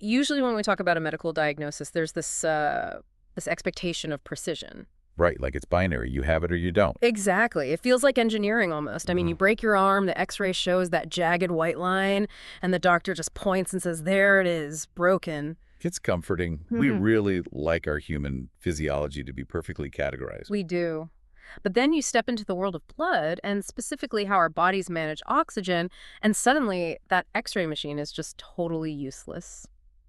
Usually when we talk about a medical diagnosis, there's this expectation of precision. Right, like it's binary. You have it or you don't. Exactly. It feels like engineering almost. I mean, you break your arm, the x-ray shows that jagged white line, and the doctor just points and says, there it is, broken. It's comforting. We really like our human physiology to be perfectly categorized. We do. But then you step into the world of blood, and specifically how our bodies manage oxygen, and suddenly that x-ray machine is just totally useless.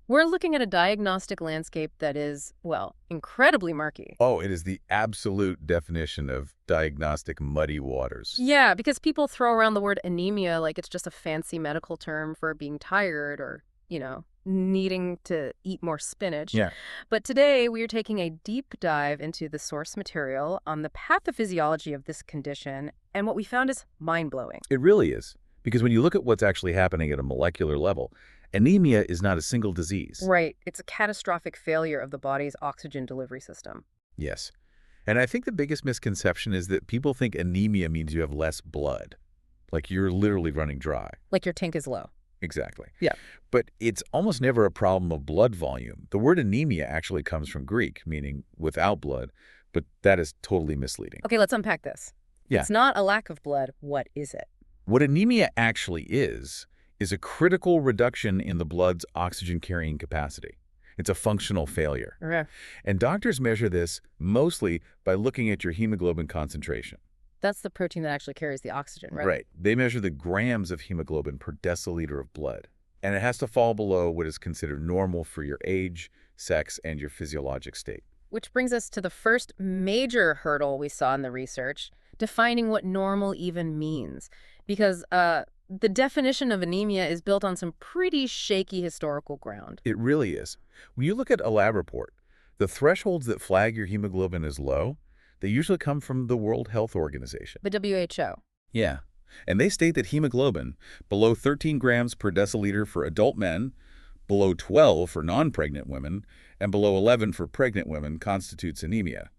We're looking at a diagnostic landscape that is, well, incredibly murky. Oh, it is the absolute definition of diagnostic muddy waters. Yeah, because people throw around the word anemia like it's just a fancy medical term for being tired or, needing to eat more spinach. Yeah. But today we are taking a deep dive into the source material on the pathophysiology of this condition, and what we found is mind-blowing. It really is. Because when you look at what's actually happening at a molecular level, anemia is not a single disease. Right. It's a catastrophic failure of the body's oxygen delivery system. Yes. And I think the biggest misconception is that people think anemia means you have less blood. Like you're literally running dry. Like your tank is low. Exactly. Yeah. But it's almost never a problem of blood volume. The word anemia actually comes from Greek, meaning without blood, but that is totally misleading. Okay, let's unpack this. Yeah. It's not a lack of blood. What is it? What anemia actually is a critical reduction in the blood's oxygen-carrying capacity. It's a functional failure. Okay. And doctors measure this mostly by looking at your hemoglobin concentration. That's the protein that actually carries the oxygen, right? Right. They measure the grams of hemoglobin per deciliter of blood. And it has to fall below what is considered normal for your age, sex, and your physiologic state. Which brings us to the first major hurdle we saw in the research, defining what normal even means. Because the definition of anemia is built on some pretty shaky historical ground. It really is. When you look at a lab report, the thresholds that flag your hemoglobin as low, they usually come from the World Health Organization. The WHO. Yeah. And they state that hemoglobin below 13 grams per deciliter for adult men, below 12 for non-pregnant women, and below 11 for pregnant women constitutes anemia.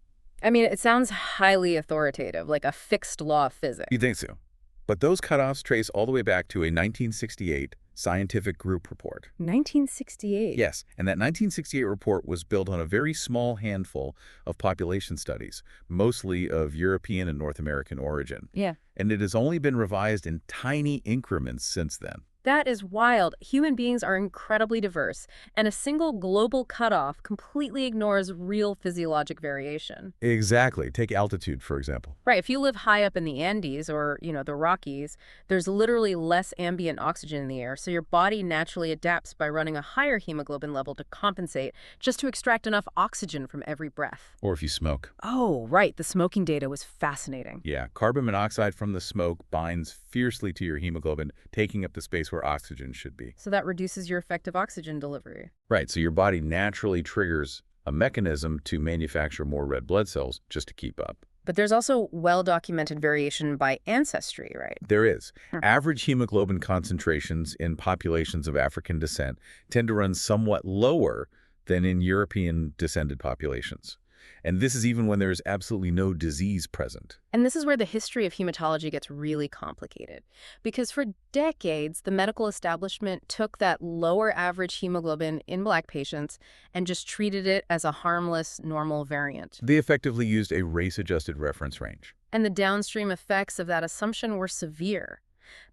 I mean, it sounds highly authoritative, like a fixed law of physics. You think so? But those cutoffs trace all the way back to a 1968 scientific group report. 1968? Yes, and that 1968 report was built on a very small handful of population studies, mostly of European and North American origin. Yeah. And it has only been revised in tiny increments since then. That is wild. Human beings are incredibly diverse, and a single global cutoff completely ignores real physiologic variation. Exactly. Take altitude, for example. Right. If you live high up in the Andes or, the Rockies, there's literally less ambient oxygen in the air, so your body naturally adapts by running a higher hemoglobin level to compensate, just to extract enough oxygen from every breath. Or if you smoke. Oh, right. The smoking data was fascinating. Yeah, carbon monoxide from the smoke binds fiercely to your hemoglobin, taking up the space where oxygen should be. So that reduces your effective oxygen delivery. Right, so your body naturally triggers a mechanism to manufacture more red blood cells just to keep up. But there's also well-documented variation by ancestry, right? There is. Average hemoglobin concentrations in populations of African descent tend to run somewhat lower than in European-descended populations. And this is even when there is absolutely no disease present. And this is where the history of hematology gets really complicated. Because for decades, the medical establishment took that lower average hemoglobin in Black patients and just treated it as a harmless, normal variant. They effectively used a race-adjusted reference range. And the downstream effects of that assumption were severe.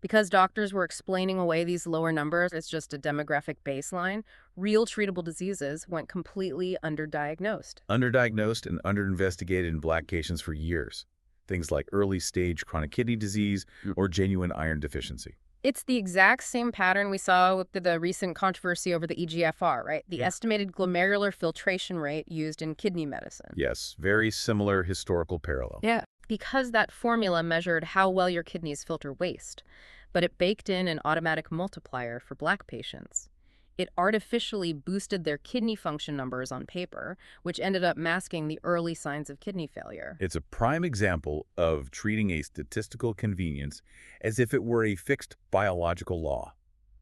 Because doctors were explaining away these lower numbers as just a demographic baseline, real treatable diseases went completely underdiagnosed. Underdiagnosed and underinvestigated in Black patients for years. Things like early-stage chronic kidney disease or genuine iron deficiency. It's the exact same pattern we saw with the recent controversy over the EGFR, right? The estimated glomerular filtration rate used in kidney medicine. Yes, very similar historical parallel. Yeah. Because that formula measured how well your kidneys filter waste, but it baked in an automatic multiplier for Black patients. It artificially boosted their kidney function numbers on paper, which ended up masking the early signs of kidney failure. It's a prime example of treating a statistical convenience as if it were a fixed biological law.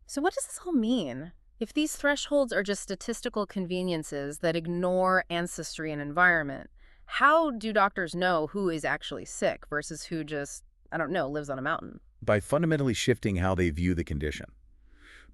So what does this all mean? If these thresholds are just statistical conveniences that ignore ancestry and environment, how do doctors know who is actually sick versus who just, lives on a mountain? By fundamentally shifting how they view the condition.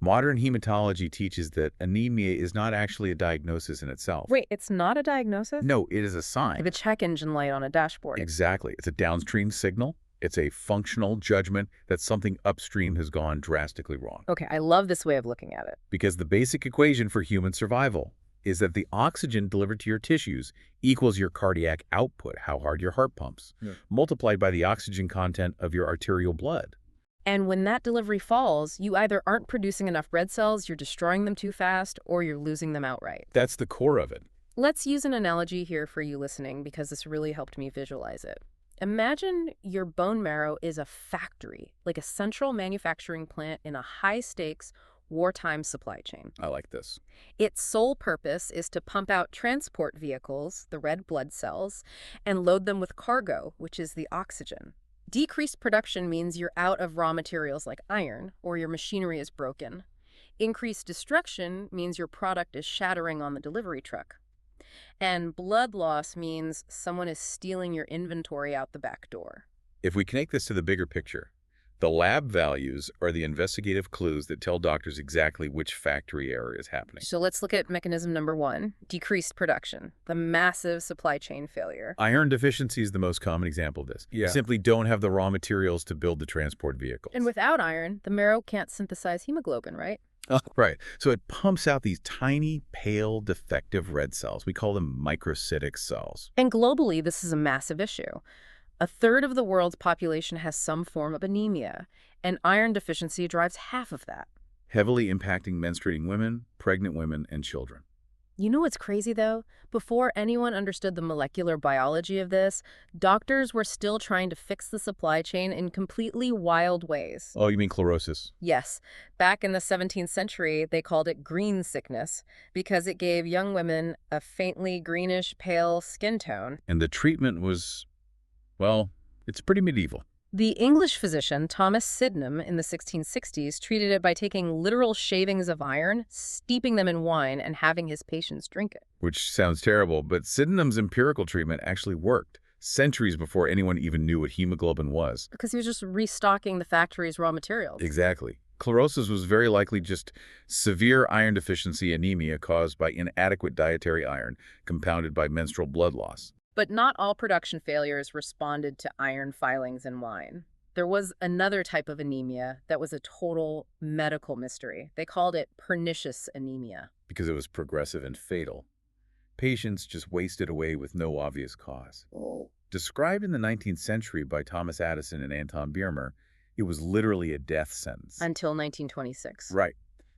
Modern hematology teaches that anemia is not actually a diagnosis in itself. Wait, it's not a diagnosis? No, it is a Like sign. the check engine light on a dashboard. Exactly. It's a downstream signal. It's a functional judgment that something upstream has gone drastically wrong. Okay, I love this way of looking at it. Because the basic equation for human survival is that the oxygen delivered to your tissues equals your cardiac output, how hard your heart pumps, multiplied by the oxygen content of your arterial blood. And when that delivery falls, you either aren't producing enough red cells, you're destroying them too fast, or you're losing them outright. That's the core of it. Let's use an analogy here for you listening because this really helped me visualize it. Imagine your bone marrow is a factory, like a central manufacturing plant in a high-stakes, wartime supply chain. I like this. Its sole purpose is to pump out transport vehicles, the red blood cells, and load them with cargo, which is the oxygen. Decreased production means you're out of raw materials like iron, or your machinery is broken. Increased destruction means your product is shattering on the delivery truck. And blood loss means someone is stealing your inventory out the back door. If we connect this to the bigger picture, the lab values are the investigative clues that tell doctors exactly which factory error is happening. So let's look at mechanism number 1, decreased production, the massive supply chain failure. Iron deficiency is the most common example of this. You simply don't have the raw materials to build the transport vehicles. And without iron, the marrow can't synthesize hemoglobin, right? Right. So it pumps out these tiny, pale, defective red cells. We call them microcytic cells. And globally, this is a massive issue. A third of the world's population has some form of anemia, and iron deficiency drives half of that. Heavily impacting menstruating women, pregnant women, and children. You know what's crazy, though? Before anyone understood the molecular biology of this, doctors were still trying to fix the supply chain in completely wild ways. Oh, you mean chlorosis? Yes. Back in the 17th century, they called it green sickness because it gave young women a faintly greenish pale skin tone. And the treatment was, well, it's pretty medieval. The English physician Thomas Sydenham in the 1660s treated it by taking literal shavings of iron, steeping them in wine, and having his patients drink it. Which sounds terrible, but Sydenham's empirical treatment actually worked, centuries before anyone even knew what hemoglobin was. Because he was just restocking the factory's raw materials. Exactly. Chlorosis was very likely just severe iron deficiency anemia caused by inadequate dietary iron, compounded by menstrual blood loss. But not all production failures responded to iron filings in wine. There was another type of anemia that was a total medical mystery. They called it pernicious anemia. Because it was progressive and fatal. Patients just wasted away with no obvious cause. Described in the 19th century by Thomas Addison and Anton Biermer, it was literally a death sentence. Until 1926. Right.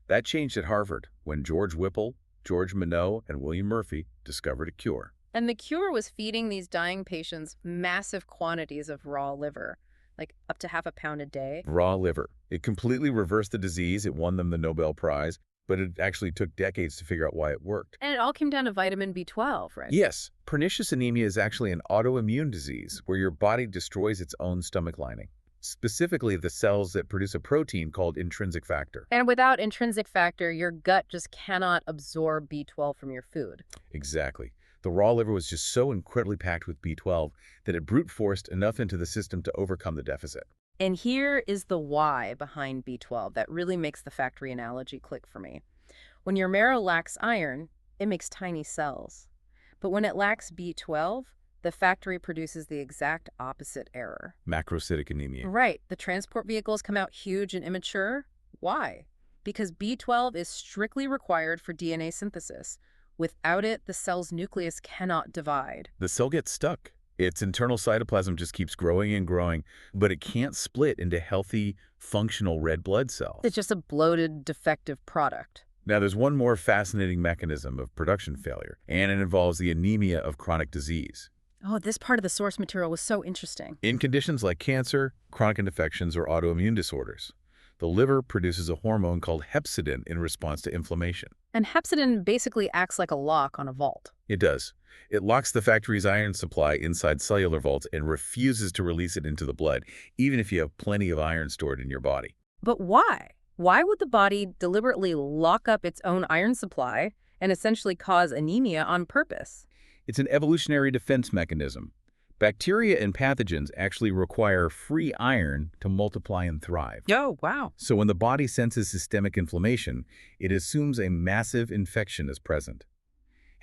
That changed at Harvard when George Whipple, George Minot, and William Murphy discovered a cure. And the cure was feeding these dying patients massive quantities of raw liver, like up to half a pound a day. Raw liver. It completely reversed the disease. It won them the Nobel Prize, but it actually took decades to figure out why it worked. And it all came down to vitamin B12, right? Yes. Pernicious anemia is actually an autoimmune disease where your body destroys its own stomach lining, specifically the cells that produce a protein called intrinsic factor. And without intrinsic factor, your gut just cannot absorb B12 from your food. Exactly. The raw liver was just so incredibly packed with B12 that it brute forced enough into the system to overcome the deficit. And here is the why behind B12 that really makes the factory analogy click for me. When your marrow lacks iron, it makes tiny cells. But when it lacks B12, the factory produces the exact opposite error. Macrocytic anemia. Right. The transport vehicles come out huge and immature. Why? Because B12 is strictly required for DNA synthesis. Without it, the cell's nucleus cannot divide. The cell gets stuck. Its internal cytoplasm just keeps growing and growing, but it can't split into healthy, functional red blood cells. It's just a bloated, defective product. Now, there's one more fascinating mechanism of production failure, and it involves the anemia of chronic disease. Oh, this part of the source material was so interesting. In conditions like cancer, chronic infections, or autoimmune disorders, the liver produces a hormone called hepcidin in response to inflammation. And hepcidin basically acts like a lock on a vault. It does. It locks the factory's iron supply inside cellular vaults and refuses to release it into the blood, even if you have plenty of iron stored in your body. But why? Why would the body deliberately lock up its own iron supply and essentially cause anemia on purpose? It's an evolutionary defense mechanism. Bacteria and pathogens actually require free iron to multiply and thrive. Oh, wow. So when the body senses systemic inflammation, it assumes a massive infection is present.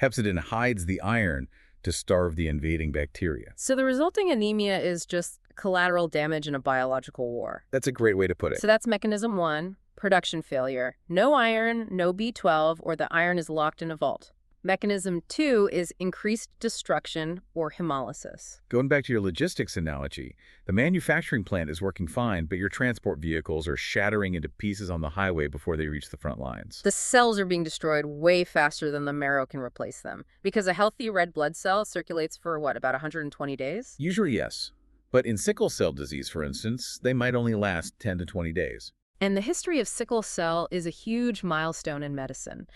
Hepcidin hides the iron to starve the invading bacteria. So the resulting anemia is just collateral damage in a biological war. That's a great way to put it. So that's mechanism 1, production failure. No iron, no B12, or the iron is locked in a vault. Mechanism 2 is increased destruction or hemolysis. Going back to your logistics analogy, the manufacturing plant is working fine, but your transport vehicles are shattering into pieces on the highway before they reach the front lines. The cells are being destroyed way faster than the marrow can replace them, because a healthy red blood cell circulates for, what, about 120 days? Usually, yes. But in sickle cell disease, for instance, they might only last 10 to 20 days. And the history of sickle cell is a huge milestone in medicine.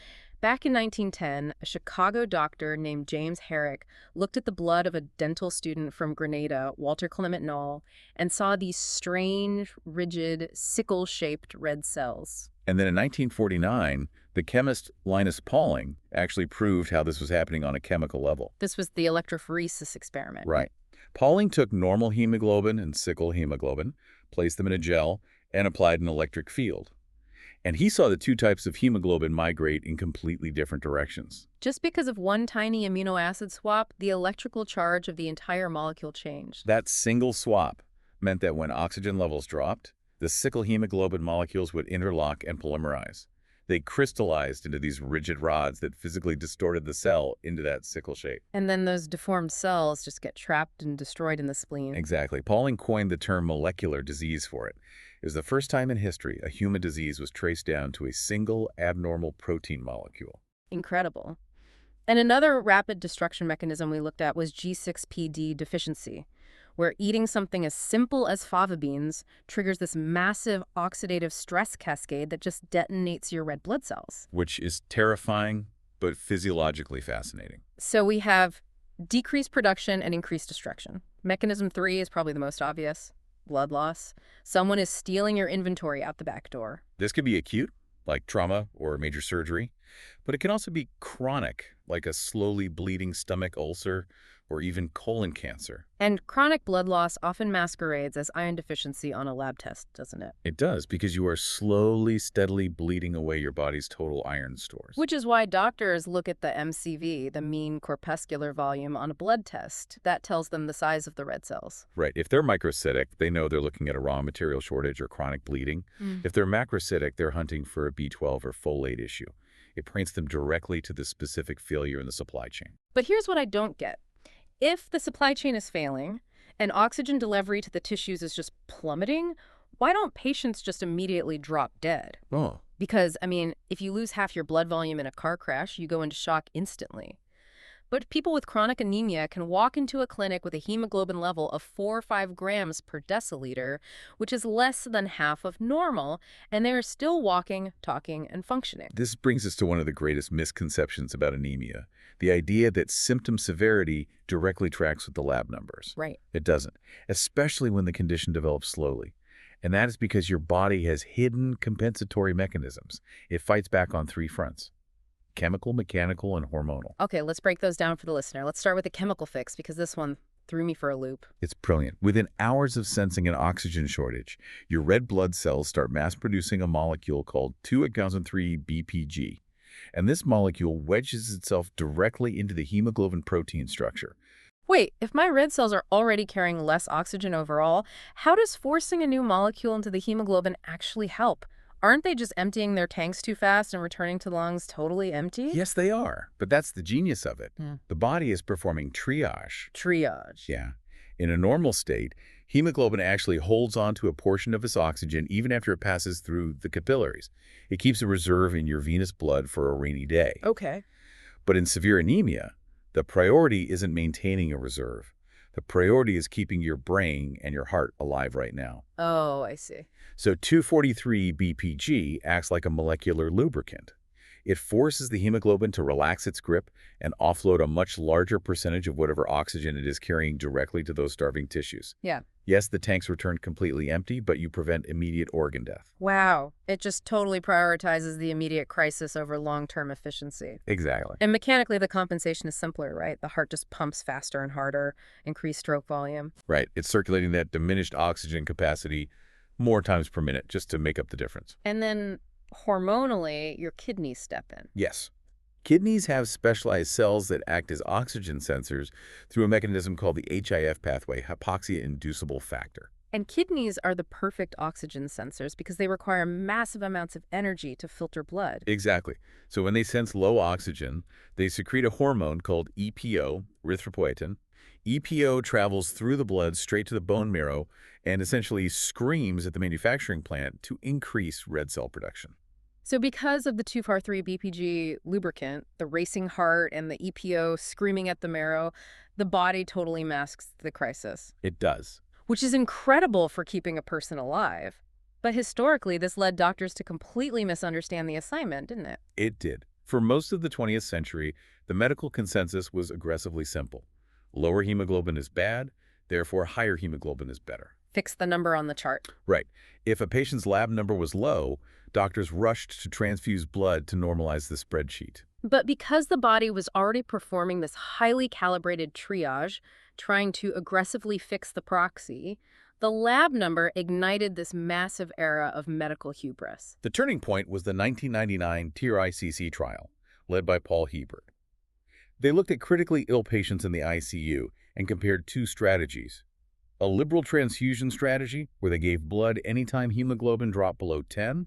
Back in 1910, a Chicago doctor named James Herrick looked at the blood of a dental student from Grenada, Walter Clement Knoll, and saw these strange, rigid, sickle-shaped red cells. And then in 1949, the chemist Linus Pauling actually proved how this was happening on a chemical level. This was the electrophoresis experiment. Right. Pauling took normal hemoglobin and sickle hemoglobin, placed them in a gel, and applied an electric field. And he saw the two types of hemoglobin migrate in completely different directions. Just because of one tiny amino acid swap, the electrical charge of the entire molecule changed. That single swap meant that when oxygen levels dropped, the sickle hemoglobin molecules would interlock and polymerize. They crystallized into these rigid rods that physically distorted the cell into that sickle shape. And then those deformed cells just get trapped and destroyed in the spleen. Exactly. Pauling coined the term molecular disease for it. It was the first time in history a human disease was traced down to a single abnormal protein molecule. Incredible. And another rapid destruction mechanism we looked at was G6PD deficiency, where eating something as simple as fava beans triggers this massive oxidative stress cascade that just detonates your red blood cells. Which is terrifying, but physiologically fascinating. So we have decreased production and increased destruction. Mechanism 3 is probably the most obvious. Blood loss. Someone is stealing your inventory out the back door. This could be acute, like trauma or major surgery, but it can also be chronic, like a slowly bleeding stomach ulcer or even colon cancer. And chronic blood loss often masquerades as iron deficiency on a lab test, doesn't it? It does, because you are slowly, steadily bleeding away your body's total iron stores. Which is why doctors look at the MCV, the mean corpuscular volume, on a blood test. That tells them the size of the red cells. Right. If they're microcytic, they know they're looking at a raw material shortage or chronic bleeding. If they're macrocytic, they're hunting for a B12 or folate issue. It points them directly to the specific failure in the supply chain. But here's what I don't get. If the supply chain is failing and oxygen delivery to the tissues is just plummeting, why don't patients just immediately drop dead? Oh. Because, I mean, if you lose half your blood volume in a car crash, you go into shock instantly. But people with chronic anemia can walk into a clinic with a hemoglobin level of 4 or 5 grams per deciliter, which is less than half of normal, and they are still walking, talking, and functioning. This brings us to one of the greatest misconceptions about anemia, the idea that symptom severity directly tracks with the lab numbers. Right. It doesn't, especially when the condition develops slowly. And that is because your body has hidden compensatory mechanisms. It fights back on 3 fronts: chemical, mechanical, and hormonal. Okay, let's break those down for the listener. Let's start with the chemical fix, because this one threw me for a loop. It's brilliant. Within hours of sensing an oxygen shortage, your red blood cells start mass-producing a molecule called 2-ecgonopsin-3-BPG. And this molecule wedges itself directly into the hemoglobin protein structure. Wait, if my red cells are already carrying less oxygen overall, how does forcing a new molecule into the hemoglobin actually help? Aren't they just emptying their tanks too fast and returning to the lungs totally empty? Yes, they are. But that's the genius of it. The body is performing triage. Triage. Yeah. In a normal state, hemoglobin actually holds on to a portion of its oxygen even after it passes through the capillaries. It keeps a reserve in your venous blood for a rainy day. Okay. But in severe anemia, the priority isn't maintaining a reserve. The priority is keeping your brain and your heart alive right now. Oh, I see. So 243-BPG acts like a molecular lubricant. It forces the hemoglobin to relax its grip and offload a much larger percentage of whatever oxygen it is carrying directly to those starving tissues. Yeah. Yes, the tanks return completely empty, but you prevent immediate organ death. Wow. It just totally prioritizes the immediate crisis over long-term efficiency. Exactly. And mechanically, the compensation is simpler, right? The heart just pumps faster and harder, increased stroke volume. Right. It's circulating that diminished oxygen capacity more times per minute just to make up the difference. And then hormonally, your kidneys step in. Yes. Kidneys have specialized cells that act as oxygen sensors through a mechanism called the HIF pathway, hypoxia-inducible factor. And kidneys are the perfect oxygen sensors because they require massive amounts of energy to filter blood. Exactly. So when they sense low oxygen, they secrete a hormone called EPO, erythropoietin. EPO travels through the blood straight to the bone marrow and essentially screams at the manufacturing plant to increase red cell production. So because of the 2,4,3-BPG lubricant, the racing heart, and the EPO screaming at the marrow, the body totally masks the crisis, It does. which is incredible for keeping a person alive. But historically, this led doctors to completely misunderstand the assignment, didn't it? It did. For most of the 20th century, the medical consensus was aggressively simple. Lower hemoglobin is bad, therefore higher hemoglobin is better. Fix the number on the chart. Right. If a patient's lab number was low, doctors rushed to transfuse blood to normalize the spreadsheet. But because the body was already performing this highly calibrated triage, trying to aggressively fix the proxy, the lab number ignited this massive era of medical hubris. The turning point was the 1999 TRICC trial, led by Paul Hebert. They looked at critically ill patients in the ICU and compared two strategies. A liberal transfusion strategy, where they gave blood anytime hemoglobin dropped below 10,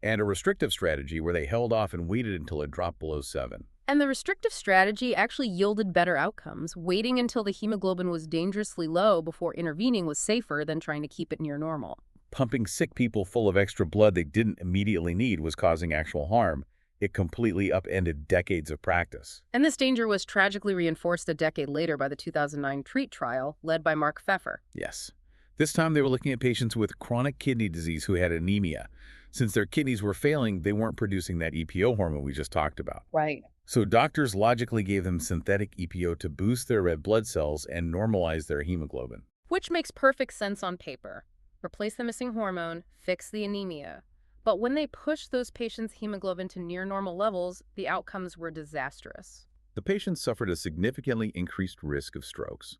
and a restrictive strategy where they held off and waited until it dropped below 7. And the restrictive strategy actually yielded better outcomes. Waiting until the hemoglobin was dangerously low before intervening was safer than trying to keep it near normal. Pumping sick people full of extra blood they didn't immediately need was causing actual harm. It completely upended decades of practice. And this danger was tragically reinforced a decade later by the 2009 TREAT trial, led by Mark Pfeffer. Yes. This time they were looking at patients with chronic kidney disease who had anemia. Since their kidneys were failing, they weren't producing that EPO hormone we just talked about. Right. So doctors logically gave them synthetic EPO to boost their red blood cells and normalize their hemoglobin. Which makes perfect sense on paper. Replace the missing hormone, fix the anemia. But when they pushed those patients' hemoglobin to near normal levels, the outcomes were disastrous. The patients suffered a significantly increased risk of strokes.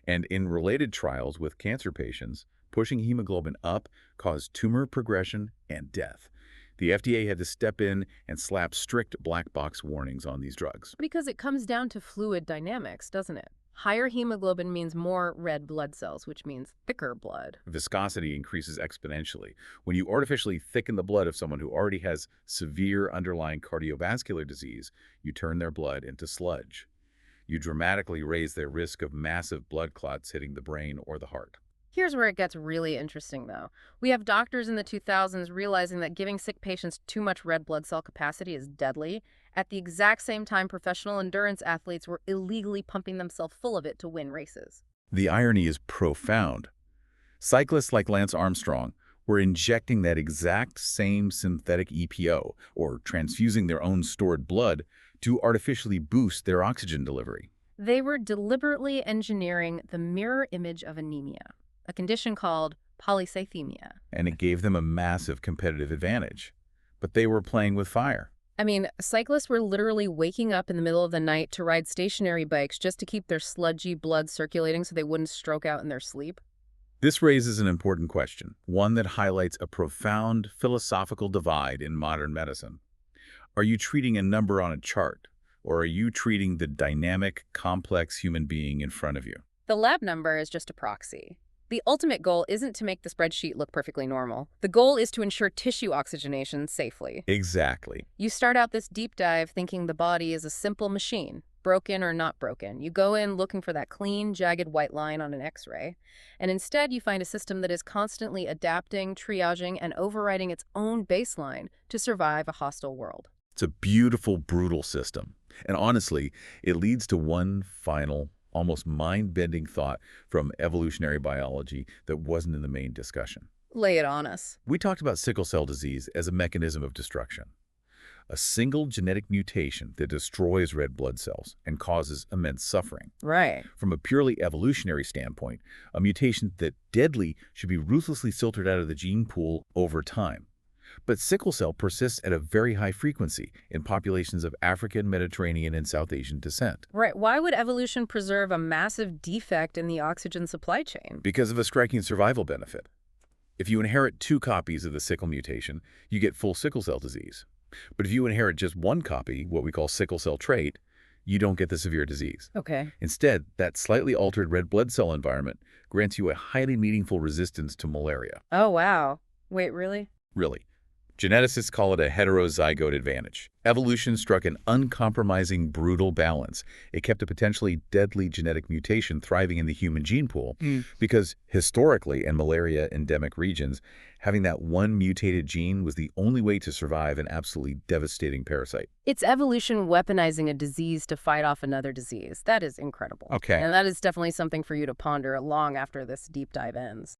And in related trials with cancer patients, pushing hemoglobin up caused tumor progression and death. The FDA had to step in and slap strict black box warnings on these drugs. Because it comes down to fluid dynamics, doesn't it? Higher hemoglobin means more red blood cells, which means thicker blood. Viscosity increases exponentially. When you artificially thicken the blood of someone who already has severe underlying cardiovascular disease, you turn their blood into sludge. You dramatically raise their risk of massive blood clots hitting the brain or the heart. Here's where it gets really interesting, though. We have doctors in the 2000s realizing that giving sick patients too much red blood cell capacity is deadly. At the exact same time, professional endurance athletes were illegally pumping themselves full of it to win races. The irony is profound. Cyclists like Lance Armstrong were injecting that exact same synthetic EPO, or transfusing their own stored blood, to artificially boost their oxygen delivery. They were deliberately engineering the mirror image of anemia, a condition called polycythemia. And it gave them a massive competitive advantage. But they were playing with fire. I mean, cyclists were literally waking up in the middle of the night to ride stationary bikes just to keep their sludgy blood circulating so they wouldn't stroke out in their sleep. This raises an important question, one that highlights a profound philosophical divide in modern medicine. Are you treating a number on a chart, or are you treating the dynamic, complex human being in front of you? The lab number is just a proxy. The ultimate goal isn't to make the spreadsheet look perfectly normal. The goal is to ensure tissue oxygenation safely. Exactly. You start out this deep dive thinking the body is a simple machine, broken or not broken. You go in looking for that clean, jagged white line on an X-ray, and instead you find a system that is constantly adapting, triaging, and overriding its own baseline to survive a hostile world. It's a beautiful, brutal system. And honestly, it leads to one final, almost mind-bending thought from evolutionary biology that wasn't in the main discussion. Lay it on us. We talked about sickle cell disease as a mechanism of destruction. a single genetic mutation that destroys red blood cells and causes immense suffering. Right. From a purely evolutionary standpoint, a mutation that deadly should be ruthlessly filtered out of the gene pool over time. But sickle cell persists at a very high frequency in populations of African, Mediterranean, and South Asian descent. Right. Why would evolution preserve a massive defect in the oxygen supply chain? Because of a striking survival benefit. If you inherit 2 copies of the sickle mutation, you get full sickle cell disease. But if you inherit just 1 copy, what we call sickle cell trait, you don't get the severe disease. Okay. Instead, that slightly altered red blood cell environment grants you a highly meaningful resistance to malaria. Oh, wow. Wait, really? Really. Geneticists call it a heterozygote advantage. Evolution struck an uncompromising, brutal balance. It kept a potentially deadly genetic mutation thriving in the human gene pool because historically, in malaria-endemic regions, having that one mutated gene was the only way to survive an absolutely devastating parasite. It's evolution weaponizing a disease to fight off another disease. That is incredible. Okay. And that is definitely something for you to ponder long after this deep dive ends.